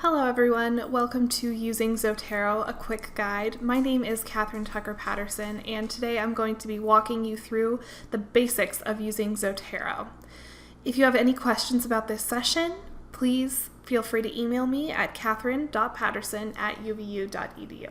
Hello everyone, welcome to Using Zotero, a quick guide. My name is Catherine Tucker Patterson, and today I'm going to be walking you through the basics of using Zotero. If you have any questions about this session, please feel free to email me at catherine.patterson@uvu.edu.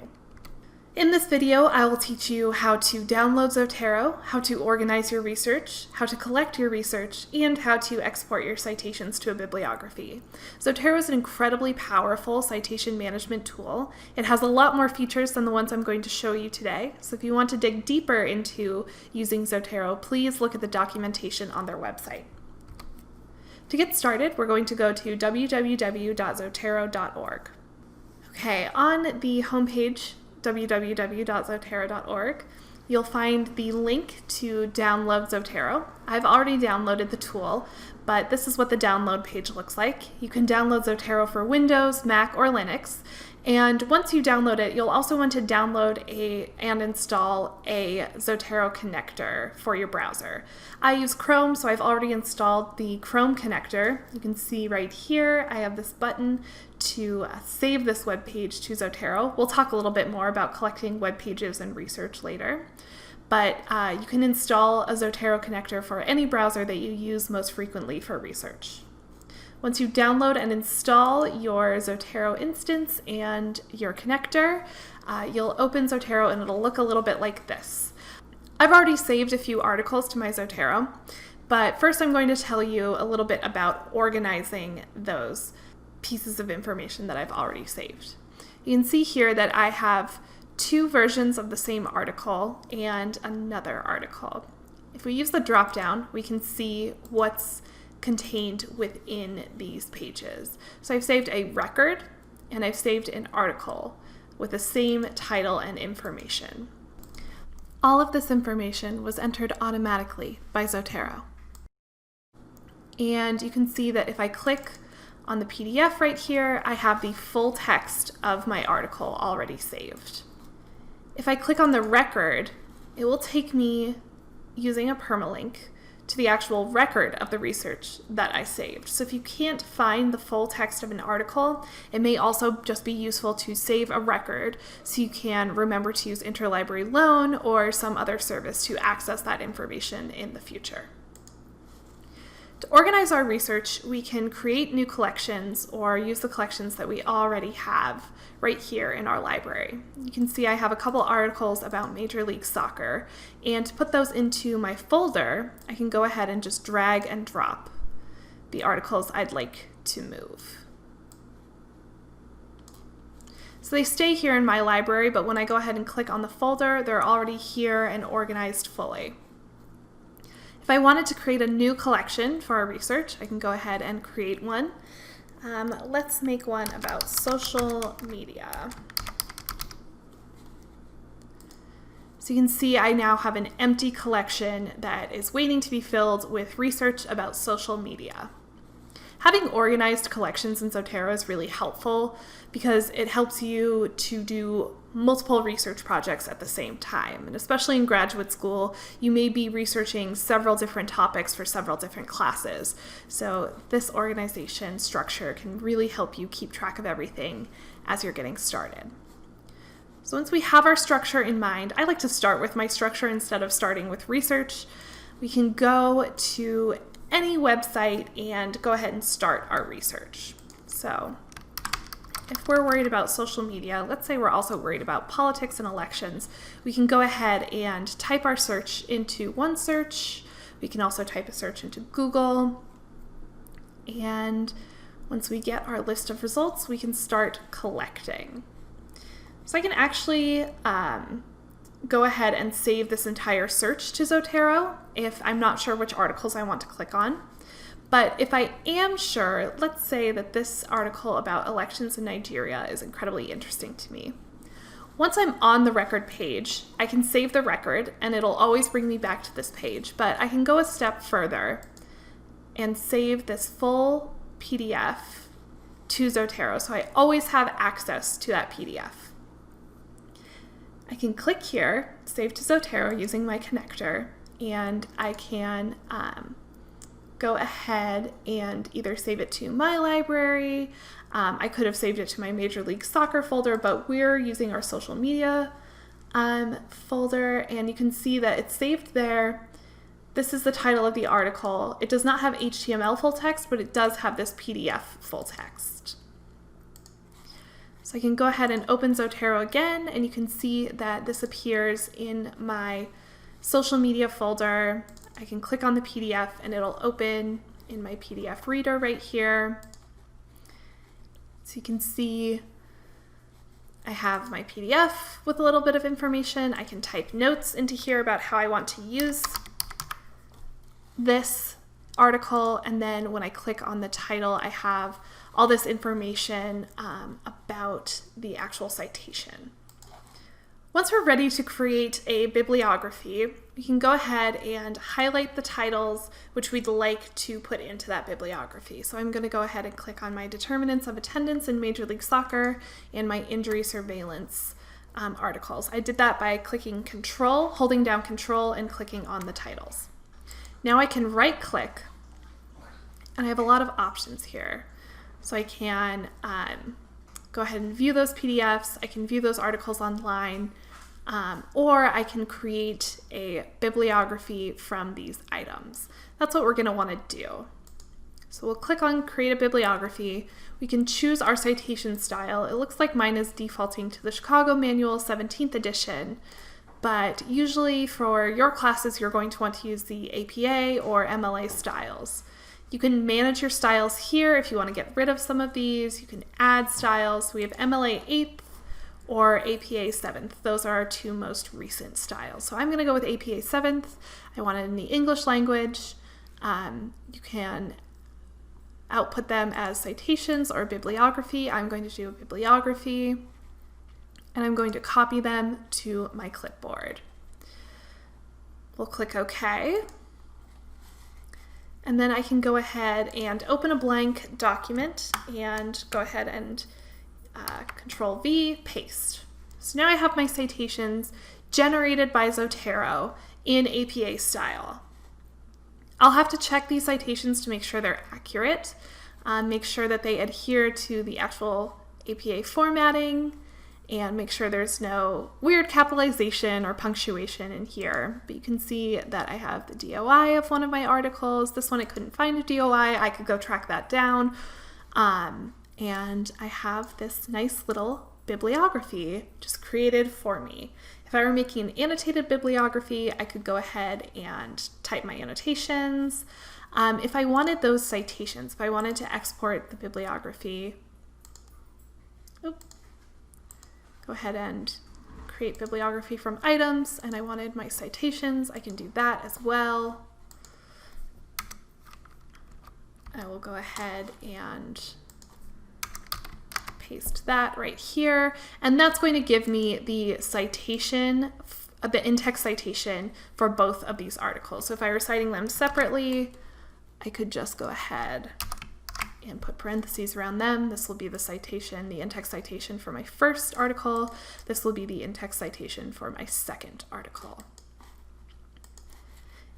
In this video, I will teach you how to download Zotero, how to organize your research, how to collect your research, and how to export your citations to a bibliography. Zotero is an incredibly powerful citation management tool. It has a lot more features than the ones I'm going to show you today, so if you want to dig deeper into using Zotero, please look at the documentation on their website. To get started, we're going to go to www.zotero.org. Okay, on the homepage, www.zotero.org, you'll find the link to download Zotero. I've already downloaded the tool, but this is what the download page looks like. You can download Zotero for Windows, Mac, or Linux, and once you download it, you'll also want to download and install a Zotero connector for your browser. I use Chrome, so I've already installed the Chrome connector. You can see right here, I have this button to save this web page to Zotero. We'll talk a little bit more about collecting web pages and research later. But you can install a Zotero connector for any browser that you use most frequently for research. Once you download and install your Zotero instance and your connector, you'll open Zotero and it'll look a little bit like this. I've already saved a few articles to my Zotero, but first I'm going to tell you a little bit about organizing those pieces of information that I've already saved. You can see here that I have two versions of the same article and another article. If we use the drop down, we can see what's contained within these pages. So I've saved a record and I've saved an article with the same title and information. All of this information was entered automatically by Zotero. And you can see that if I click on the PDF right here, I have the full text of my article already saved. If I click on the record, it will take me, using a permalink, to the actual record of the research that I saved. So if you can't find the full text of an article, it may also just be useful to save a record so you can remember to use interlibrary loan or some other service to access that information in the future. To organize our research, we can create new collections or use the collections that we already have right here in our library. You can see I have a couple articles about Major League Soccer, and to put those into my folder, I can go ahead and just drag and drop the articles I'd like to move. So they stay here in my library, but when I go ahead and click on the folder, they're already here and organized fully. If I wanted to create a new collection for our research, I can go ahead and create one. Let's make one about social media. So you can see I now have an empty collection that is waiting to be filled with research about social media. Having organized collections in Zotero is really helpful because it helps you to do multiple research projects at the same time. And especially in graduate school, you may be researching several different topics for several different classes. So this organization structure can really help you keep track of everything as you're getting started. So once we have our structure in mind, I like to start with my structure instead of starting with research. We can go to any website and go ahead and start our research. So if we're worried about social media, let's say we're also worried about politics and elections, we can go ahead and type our search into OneSearch. We can also type a search into Google. And once we get our list of results, we can start collecting. So I can actually go ahead and save this entire search to Zotero if I'm not sure which articles I want to click on. But if I am sure, let's say that this article about elections in Nigeria is incredibly interesting to me. Once I'm on the record page, I can save the record and it'll always bring me back to this page, but I can go a step further and save this full PDF to Zotero, so I always have access to that PDF. I can click here, save to Zotero using my connector, and I can go ahead and either save it to my library. I could have saved it to my Major League Soccer folder, but we're using our social media folder, and you can see that it's saved there. This is the title of the article. It does not have HTML full text, but it does have this PDF full text. So I can go ahead and open Zotero again, and you can see that this appears in my social media folder. I can click on the PDF and it'll open in my PDF reader right here. So you can see I have my PDF with a little bit of information. I can type notes into here about how I want to use this article, and then when I click on the title, I have all this information about the actual citation. Once we're ready to create a bibliography, we can go ahead and highlight the titles which we'd like to put into that bibliography. So I'm going to go ahead and click on my determinants of attendance in Major League Soccer and my injury surveillance articles. I did that by clicking Control, holding down Control, and clicking on the titles. Now I can right click, and I have a lot of options here. So I can go ahead and view those PDFs, I can view those articles online, or I can create a bibliography from these items. That's what we're going to want to do. So we'll click on Create a Bibliography. We can choose our citation style. It looks like mine is defaulting to the Chicago Manual 17th edition, but usually for your classes you're going to want to use the APA or MLA styles. You can manage your styles here if you want to get rid of some of these. You can add styles. We have MLA 8th or APA 7th. Those are our two most recent styles. So I'm going to go with APA 7th. I want it in the English language. You can output them as citations or bibliography. I'm going to do a bibliography, and I'm going to copy them to my clipboard. We'll click OK. And then I can go ahead and open a blank document and go ahead and Control V, paste. So now I have my citations generated by Zotero in APA style. I'll have to check these citations to make sure they're accurate, make sure that they adhere to the actual APA formatting, and make sure there's no weird capitalization or punctuation in here. But you can see that I have the DOI of one of my articles. This one I couldn't find a DOI. I could go track that down. And I have this nice little bibliography just created for me. If I were making an annotated bibliography, I could go ahead and type my annotations. If I wanted those citations, if I wanted to export the bibliography, go ahead and create bibliography from items, and I wanted my citations, I can do that as well. I will go ahead and paste that right here, and that's going to give me the citation, the in-text citation for both of these articles. So if I were citing them separately, I could just go ahead and put parentheses around them. This will be the citation, the in-text citation for my first article. This will be the in-text citation for my second article.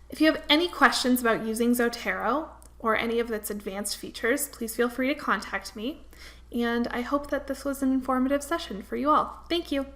If you have any questions about using Zotero or any of its advanced features, please feel free to contact me. And I hope that this was an informative session for you all. Thank you.